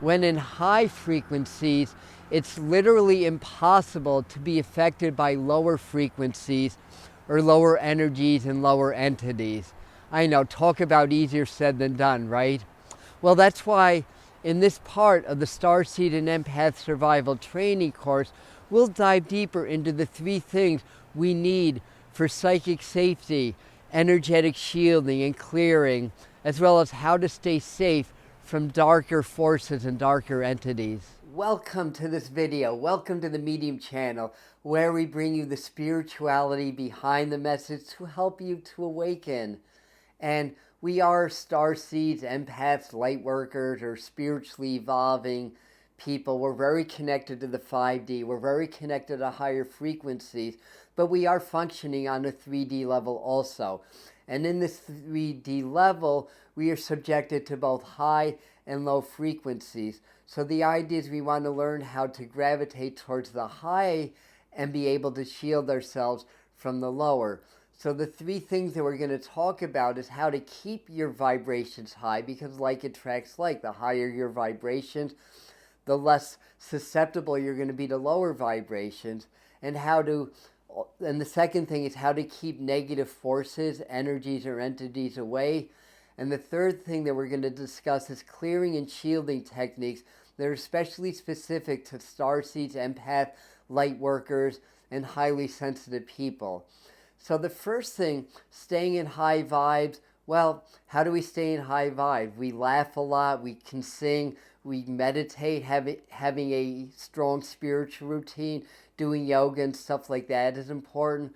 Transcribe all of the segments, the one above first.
when in high frequencies, it's literally impossible to be affected by lower frequencies or lower energies and lower entities. I know, talk about easier said than done, right? Well, that's why in this part of the Starseed and Empath Survival Training course, we'll dive deeper into the 3 things we need for psychic safety, energetic shielding and clearing, as well as how to stay safe from darker forces and darker entities. Welcome to this video. Welcome to the Medium channel, where we bring you the spirituality behind the message to help you to awaken. And we are starseeds, empaths, lightworkers, or spiritually evolving people. We're very connected to the 5D. We're very connected to higher frequencies, but we are functioning on a 3D level also. And in this 3D level, we are subjected to both high and low frequencies. So the idea is we want to learn how to gravitate towards the high and be able to shield ourselves from the lower. So the 3 things that we're going to talk about is how to keep your vibrations high, because like attracts like. The higher your vibrations, the less susceptible you're going to be to lower vibrations. And the second thing is how to keep negative forces, energies, or entities away. And the third thing that we're going to discuss is clearing and shielding techniques that are especially specific to starseeds, empath, light workers, and highly sensitive people. So the first thing, staying in high vibes. Well, how do we stay in high vibe? We laugh a lot, we can sing, we meditate, having a strong spiritual routine, doing yoga and stuff like that is important.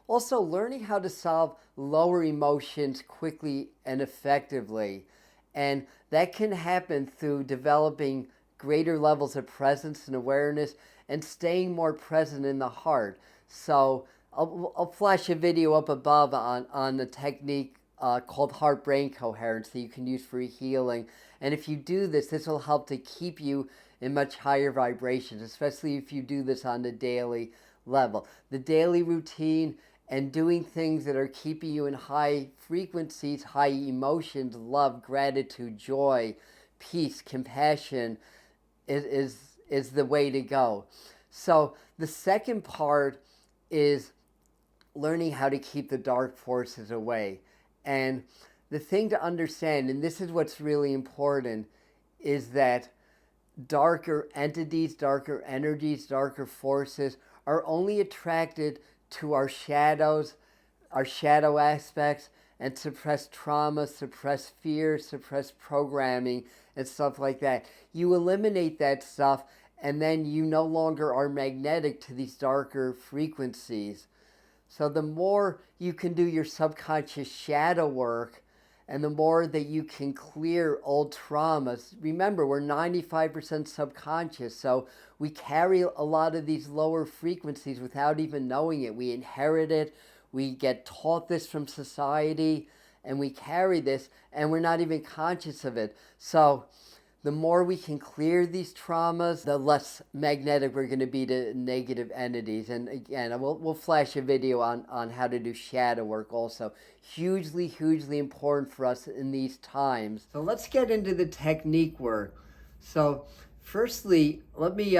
Also, learning how to solve lower emotions quickly and effectively. And that can happen through developing greater levels of presence and awareness and staying more present in the heart. So I'll flash a video up above on a technique called heart-brain coherence that you can use for healing. And if you do this, this will help to keep you in much higher vibrations, especially if you do this on the daily level. The daily routine and doing things that are keeping you in high frequencies, high emotions, love, gratitude, joy, peace, compassion is the way to go. So the second part is learning how to keep the dark forces away. And the thing to understand, and this is what's really important, is that darker entities, darker energies, darker forces are only attracted to our shadows, our shadow aspects, and suppressed trauma, suppressed fear, suppressed programming, and stuff like that. You eliminate that stuff, and then you no longer are magnetic to these darker frequencies. So the more you can do your subconscious shadow work, and the more that you can clear old traumas. Remember, we're 95% subconscious, so we carry a lot of these lower frequencies without even knowing it. We inherit it, we get taught this from society, and we carry this, and we're not even conscious of it. So the more we can clear these traumas, the less magnetic we're going to be to negative entities. And again, we'll flash a video on how to do shadow work also. Hugely, hugely important for us in these times. So let's get into the technique work. So firstly, let me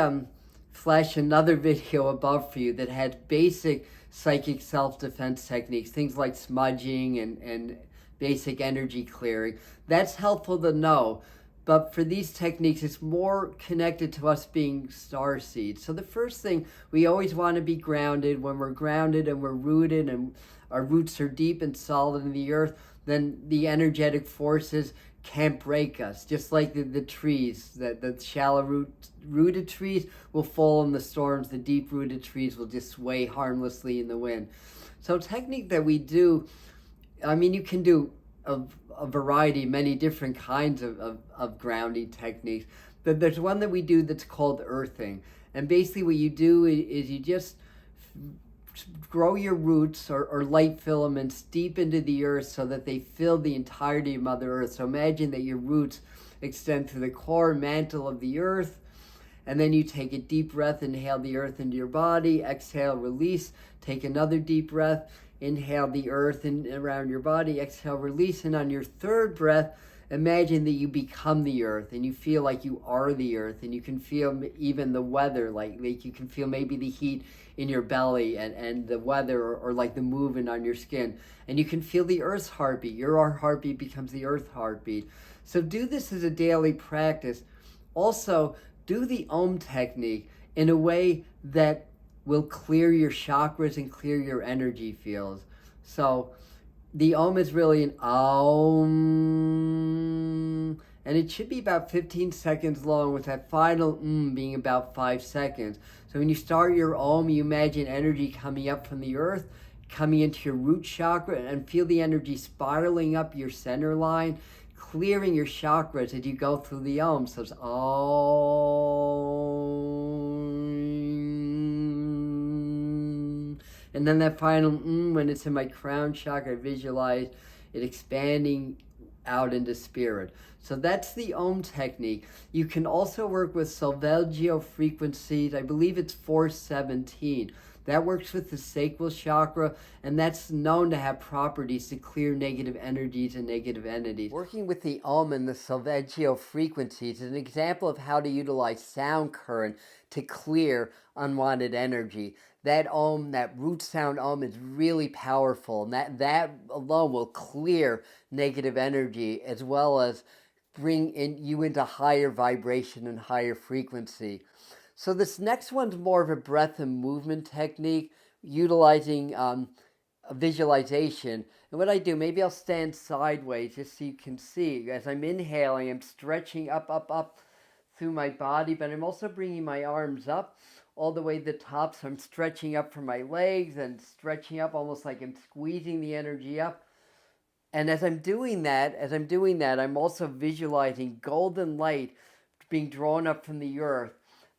flash another video above for you that has basic psychic self-defense techniques, things like smudging and basic energy clearing. That's helpful to know. But for these techniques, it's more connected to us being starseeds. So the first thing, we always want to be grounded. When we're grounded and we're rooted and our roots are deep and solid in the earth, then the energetic forces can't break us. Just like the trees, the shallow rooted trees will fall in the storms. The deep rooted trees will just sway harmlessly in the wind. So technique that we do, I mean, you can do a variety, many different kinds of grounding techniques. But there's one that we do that's called earthing. And basically what you do is you just grow your roots or light filaments deep into the earth so that they fill the entirety of Mother Earth. So imagine that your roots extend through the core mantle of the earth, and then you take a deep breath, inhale the earth into your body, exhale, release, take another deep breath, inhale the earth in around your body, exhale, release, and on your third breath, imagine that you become the earth and you feel like you are the earth, and you can feel even the weather, like you can feel maybe the heat in your belly and the weather, or like the movement on your skin, and you can feel the earth's heartbeat. Your heartbeat becomes the earth's heartbeat. So do this as a daily practice. Also, do the Om technique in a way that will clear your chakras and clear your energy fields. So the Om is really an Om, and it should be about 15 seconds long, with that final being about 5 seconds. So when you start your Om, you imagine energy coming up from the earth, coming into your root chakra, and feel the energy spiraling up your center line, clearing your chakras as you go through the Om. So it's Om. And then that final when it's in my crown chakra, I visualize it expanding out into spirit. So that's the Om technique. You can also work with Solfeggio frequencies. I believe it's 417. That works with the sacral chakra, and that's known to have properties to clear negative energies and negative entities. Working with the Om and the Solfeggio frequencies is an example of how to utilize sound current to clear unwanted energy. That Om, that root sound Om, is really powerful, and that alone will clear negative energy, as well as bring you into higher vibration and higher frequency. So this next one's more of a breath and movement technique, utilizing a visualization. And what I do, maybe I'll stand sideways just so you can see. As I'm inhaling, I'm stretching up through my body, but I'm also bringing my arms up all the way to the top. So I'm stretching up from my legs and stretching up almost like I'm squeezing the energy up. And as I'm doing that, I'm also visualizing golden light being drawn up from the earth,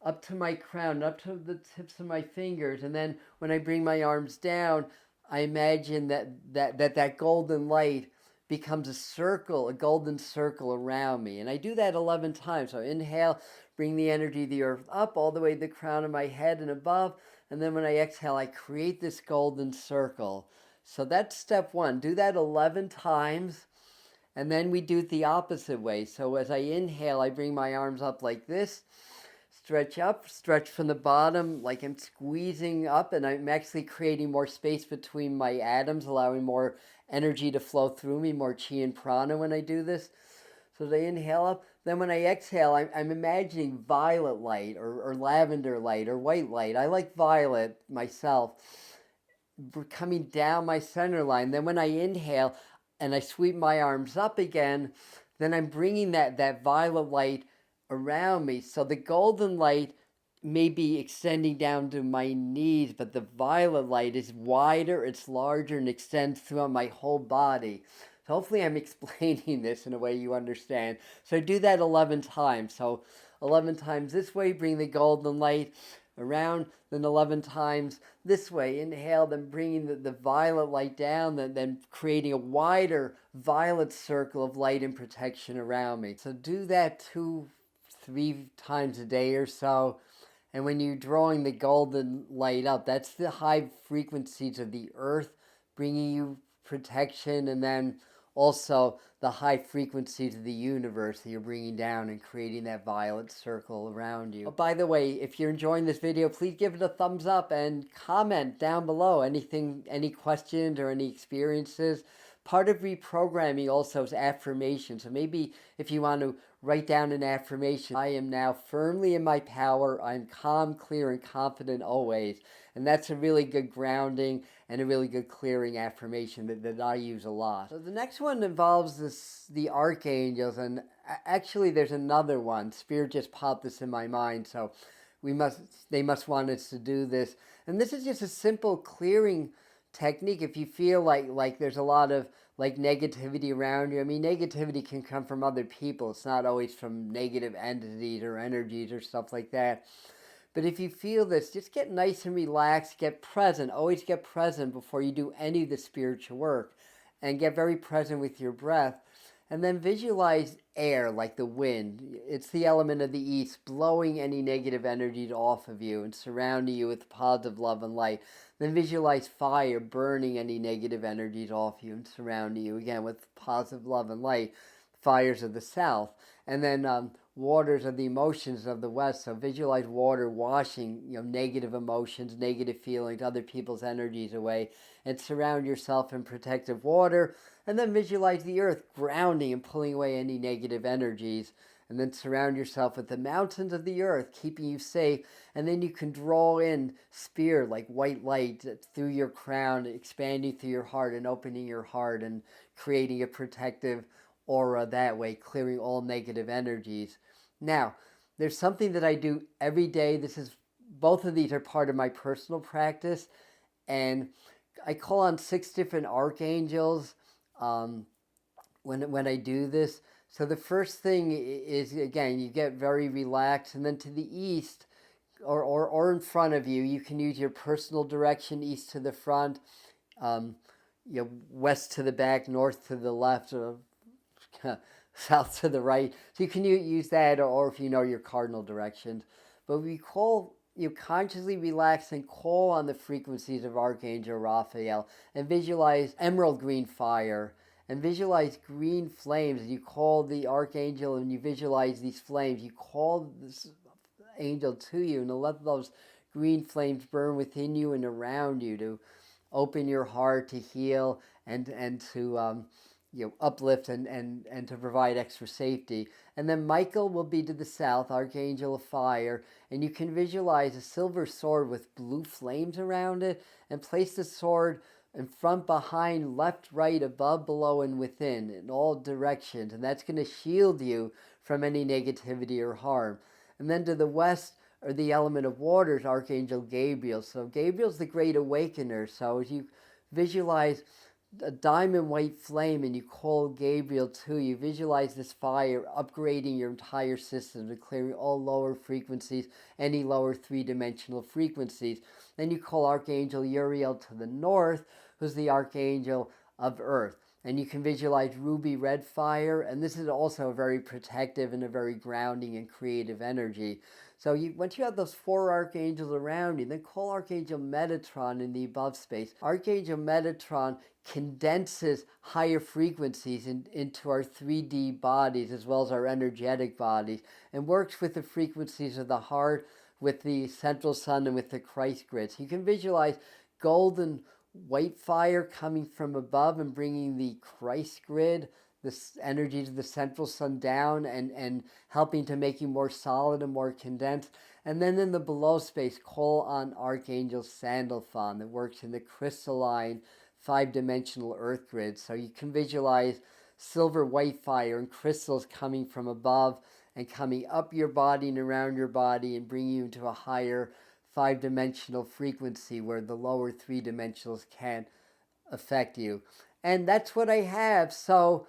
up to my crown, up to the tips of my fingers. And then when I bring my arms down, I imagine that golden light becomes a circle, a golden circle around me. And I do that 11 times. So inhale, bring the energy of the earth up all the way to the crown of my head and above. And then when I exhale, I create this golden circle. So that's step one. Do that 11 times. And then we do it the opposite way. So as I inhale, I bring my arms up like this. Stretch up, stretch from the bottom like I'm squeezing up, and I'm actually creating more space between my atoms, allowing more energy to flow through me, more chi and prana when I do this. So as I inhale up, then when I exhale, I'm imagining violet light or lavender light or white light. I like violet myself, coming down my center line. Then when I inhale and I sweep my arms up again, then I'm bringing that violet light around me. So the golden light may be extending down to my knees, but the violet light is wider, it's larger, and extends throughout my whole body. So hopefully I'm explaining this in a way you understand. So do that 11 times. So 11 times this way, bring the golden light around, then 11 times this way. Inhale, then bringing the violet light down, then creating a wider violet circle of light and protection around me. So do that 2-3 times a day or so. And when you're drawing the golden light up, that's the high frequencies of the earth bringing you protection, and then also the high frequencies of the universe that you're bringing down and creating that violet circle around you. Oh, by the way, if you're enjoying this video, please give it a thumbs up and comment down below any questions or any experiences. Part of reprogramming also is affirmation. So maybe if you want to write down an affirmation: I am now firmly in my power. I'm calm, clear, and confident always. And that's a really good grounding and a really good clearing affirmation that I use a lot. So the next one involves the archangels, and actually there's another one. Spirit just popped this in my mind, so they must want us to do this. And this is just a simple clearing technique. If you feel like there's a lot of negativity around you, I mean, negativity can come from other people. It's not always from negative entities or energies or stuff like that. But if you feel this, just get nice and relaxed, get present. Always get present before you do any of the spiritual work, and get very present with your breath. And then visualize air, like the wind. It's the element of the east, blowing any negative energies off of you and surrounding you with positive love and light. Then visualize fire, burning any negative energies off you and surrounding you, again, with positive love and light. fires of the south. And then waters are the emotions of the west. So visualize water washing, negative emotions, negative feelings, other people's energies away, and surround yourself in protective water. And then visualize the earth grounding and pulling away any negative energies. And then surround yourself with the mountains of the earth, keeping you safe. And then you can draw in spirit like white light through your crown, expanding through your heart and opening your heart and creating a protective aura that way, clearing all negative energies. Now, there's something that I do every day. Both of these are part of my personal practice, and I call on 6 different archangels when I do this. So the first thing is, again, you get very relaxed, and then to the east or in front of you, you can use your personal direction, east to the front, west to the back, north to the left, or south to the right. So you can use that, or if you know your cardinal directions. But you consciously relax and call on the frequencies of Archangel Raphael and visualize emerald green fire and visualize green flames. You call the Archangel and you visualize these flames. You call this angel to you and to let those green flames burn within you and around you to open your heart, to heal, and to uplift and to provide extra safety. And then Michael will be to the south, Archangel of Fire, and you can visualize a silver sword with blue flames around it, and place the sword in front, behind, left, right, above, below, and within, in all directions. And that's going to shield you from any negativity or harm. And then to the west, or the element of waters, Archangel Gabriel. So Gabriel's the great awakener. So as you visualize a diamond white flame and you call Gabriel to you, visualize this fire upgrading your entire system and clearing all lower frequencies, any lower three-dimensional frequencies. Then you call Archangel Uriel to the north, who's the Archangel of Earth. And you can visualize ruby red fire, and this is also a very protective and a very grounding and creative energy. So once you have those 4 archangels around you, then call Archangel Metatron in the above space. Archangel Metatron condenses higher frequencies into our 3D bodies as well as our energetic bodies, and works with the frequencies of the heart, with the central sun, and with the Christ grid. So you can visualize golden white fire coming from above and bringing the Christ grid, this energy to the central sun down, and helping to make you more solid and more condensed. And then in the below space, call on Archangel Sandalphon that works in the crystalline 5-dimensional earth grid. So you can visualize silver white fire and crystals coming from above and coming up your body and around your body and bringing you into a higher 5-dimensional frequency where the lower 3-dimensionals can't affect you. And that's what I have. So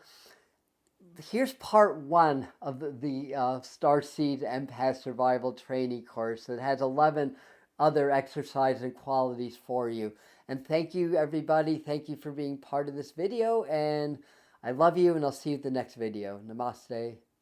here's part 1 of the Starseed Empath Survival Training course that has 11 other exercises and qualities for you. And thank you, everybody. Thank you for being part of this video. And I love you, and I'll see you at the next video. Namaste.